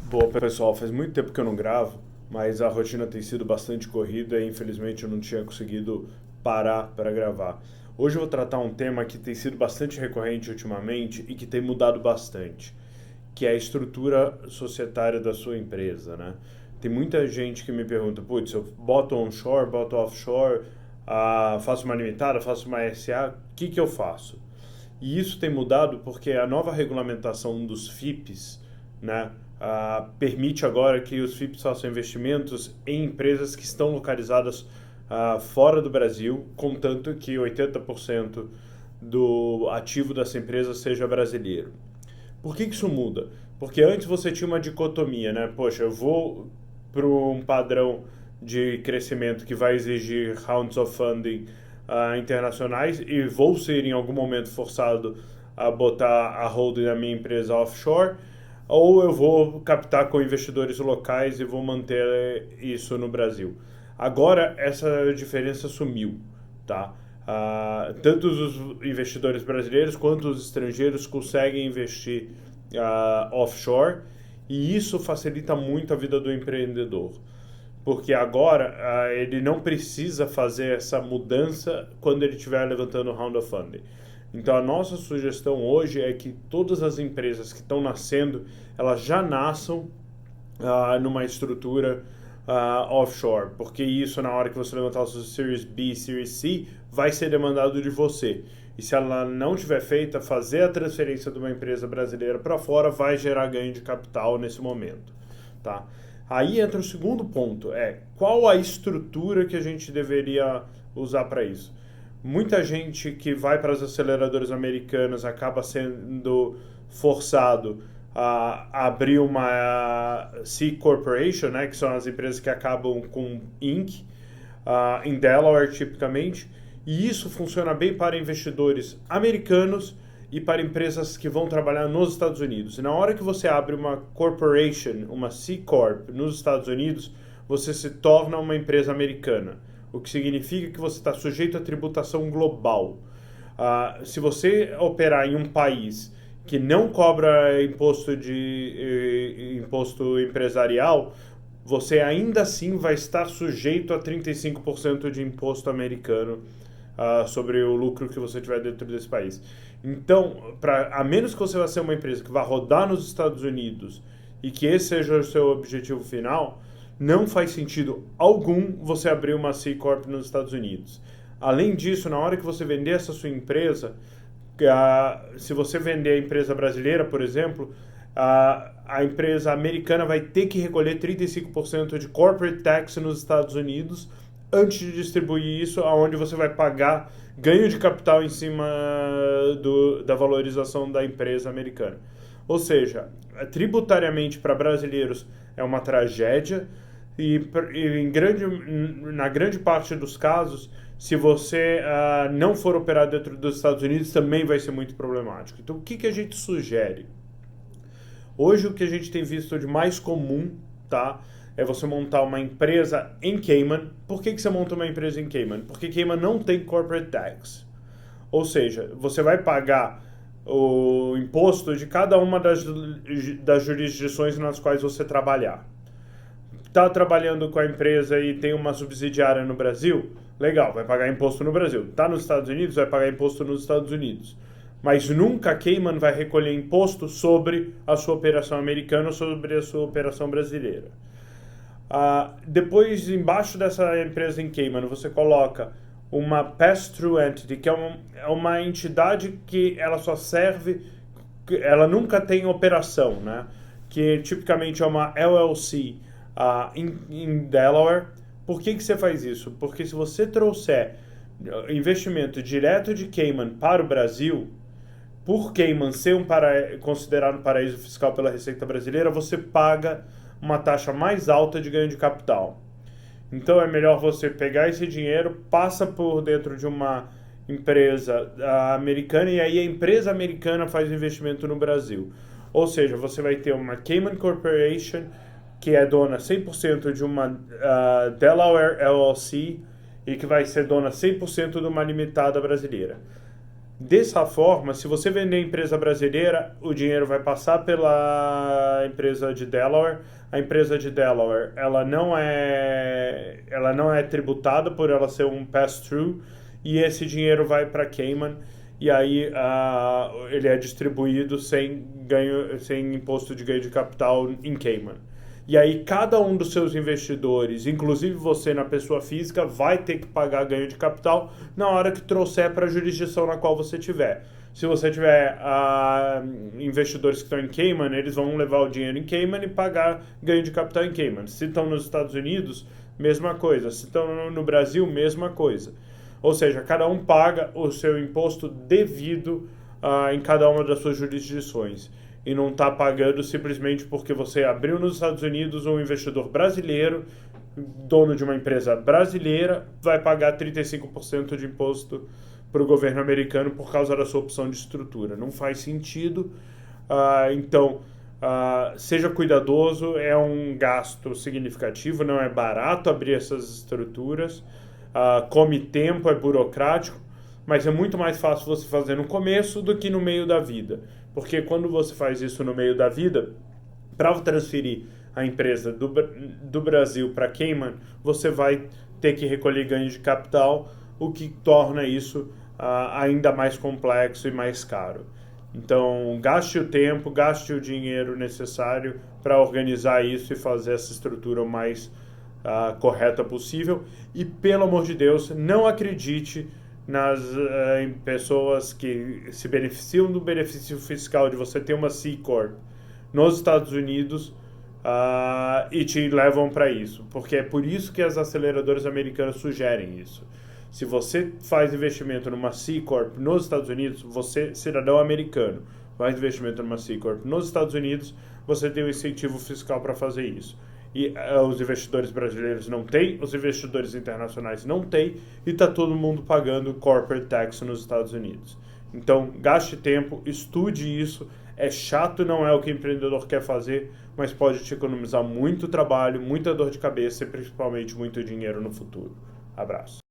Boa, pessoal, faz muito tempo que eu não gravo, mas a rotina tem sido bastante corrida e infelizmente eu não tinha conseguido parar para gravar. Hoje eu vou tratar um tema que tem sido bastante recorrente ultimamente e que tem mudado bastante, que é a estrutura societária da sua empresa, né? Tem muita gente que me pergunta, putz, eu boto onshore, boto offshore, faço uma limitada, faço uma SA, o que eu faço? E isso tem mudado porque a nova regulamentação dos FIPs, né, permite agora que os FIPs façam investimentos em empresas que estão localizadas fora do Brasil, contanto que 80% do ativo dessa empresa seja brasileiro. Por que isso muda? Porque antes você tinha uma dicotomia, né? Poxa, eu vou para um padrão de crescimento que vai exigir rounds of funding internacionais e vou ser em algum momento forçado a botar a holding da minha empresa offshore, ou eu vou captar com investidores locais e vou manter isso no Brasil. Agora essa diferença sumiu, tá? Tanto os investidores brasileiros quanto os estrangeiros conseguem investir offshore, e isso facilita muito a vida do empreendedor, porque agora ele não precisa fazer essa mudança quando ele estiver levantando o round of funding. Então a nossa sugestão hoje é que todas as empresas que estão nascendo, elas já nasçam numa estrutura offshore, porque isso na hora que você levantar o seu Series B, Series C, vai ser demandado de você. E se ela não tiver feita, fazer a transferência de uma empresa brasileira para fora vai gerar ganho de capital nesse momento, tá? Aí entra o segundo ponto, qual a estrutura que a gente deveria usar para isso? Muita gente que vai para as aceleradoras americanas acaba sendo forçado a abrir uma C Corporation, né, que são as empresas que acabam com Inc., em Delaware tipicamente, e isso funciona bem para investidores americanos e para empresas que vão trabalhar nos Estados Unidos. E na hora que você abre uma corporation, uma C Corp nos Estados Unidos, você se torna uma empresa americana, o que significa que você está sujeito à tributação global. Se você operar em um país que não cobra imposto empresarial, você ainda assim vai estar sujeito a 35% de imposto americano sobre o lucro que você tiver dentro desse país. Então, a menos que você vá ser uma empresa que vá rodar nos Estados Unidos e que esse seja o seu objetivo final, não faz sentido algum você abrir uma C Corp nos Estados Unidos. Além disso, na hora que você vender essa sua empresa, se você vender a empresa brasileira, por exemplo, a empresa americana vai ter que recolher 35% de corporate tax nos Estados Unidos antes de distribuir isso, aonde você vai pagar ganho de capital em cima da valorização da empresa americana. Ou seja, tributariamente para brasileiros é uma tragédia e na grande parte dos casos, se você não for operar dentro dos Estados Unidos, também vai ser muito problemático. Então, o que a gente sugere? Hoje, o que a gente tem visto de mais comum, tá, é você montar uma empresa em Cayman. Por que você monta uma empresa em Cayman? Porque Cayman não tem corporate tax. Ou seja, você vai pagar o imposto de cada uma das jurisdições nas quais você trabalhar. Está trabalhando com a empresa e tem uma subsidiária no Brasil? Legal, vai pagar imposto no Brasil. Está nos Estados Unidos? Vai pagar imposto nos Estados Unidos. Mas nunca a Cayman vai recolher imposto sobre a sua operação americana ou sobre a sua operação brasileira. Depois, embaixo dessa empresa em Cayman, você coloca uma pass-through entity, que é uma entidade que ela só serve, ela nunca tem operação, né? Que tipicamente é uma LLC em Delaware. Por que você faz isso? Porque se você trouxer investimento direto de Cayman para o Brasil, por Cayman ser considerado um paraíso fiscal pela Receita Brasileira, você paga uma taxa mais alta de ganho de capital. Então é melhor você pegar esse dinheiro, passa por dentro de uma empresa americana e aí a empresa americana faz investimento no Brasil. Ou seja, você vai ter uma Cayman Corporation que é dona 100% de uma Delaware LLC e que vai ser dona 100% de uma limitada brasileira. Dessa forma, se você vender empresa brasileira, o dinheiro vai passar pela empresa de Delaware. A empresa de Delaware, ela não é tributada por ela ser um pass-through, e esse dinheiro vai para Cayman, e aí ele é distribuído sem imposto de ganho de capital em Cayman. E aí cada um dos seus investidores, inclusive você na pessoa física, vai ter que pagar ganho de capital na hora que trouxer para a jurisdição na qual você tiver. Se você tiver investidores que estão em Cayman, eles vão levar o dinheiro em Cayman e pagar ganho de capital em Cayman. Se estão nos Estados Unidos, mesma coisa. Se estão no Brasil, mesma coisa. Ou seja, cada um paga o seu imposto devido em cada uma das suas jurisdições. E não está pagando simplesmente porque você abriu nos Estados Unidos um investidor brasileiro, dono de uma empresa brasileira, vai pagar 35% de imposto para o governo americano por causa da sua opção de estrutura. Não faz sentido. Então, seja cuidadoso, é um gasto significativo, não é barato abrir essas estruturas, come tempo, é burocrático, mas é muito mais fácil você fazer no começo do que no meio da vida. Porque quando você faz isso no meio da vida, para transferir a empresa do Brasil para Cayman, você vai ter que recolher ganho de capital, o que torna isso ainda mais complexo e mais caro. Então, gaste o tempo, gaste o dinheiro necessário para organizar isso e fazer essa estrutura o mais correta possível. E, pelo amor de Deus, não acredite em pessoas que se beneficiam do benefício fiscal de você ter uma C Corp nos Estados Unidos e te levam para isso, porque é por isso que as aceleradoras americanas sugerem isso. Se você faz investimento numa C Corp nos Estados Unidos, você, cidadão americano, faz investimento numa C Corp nos Estados Unidos, você tem um incentivo fiscal para fazer isso. E os investidores brasileiros não têm, os investidores internacionais não têm, e está todo mundo pagando corporate tax nos Estados Unidos. Então, gaste tempo, estude isso. É chato, não é o que o empreendedor quer fazer, mas pode te economizar muito trabalho, muita dor de cabeça e principalmente muito dinheiro no futuro. Abraço.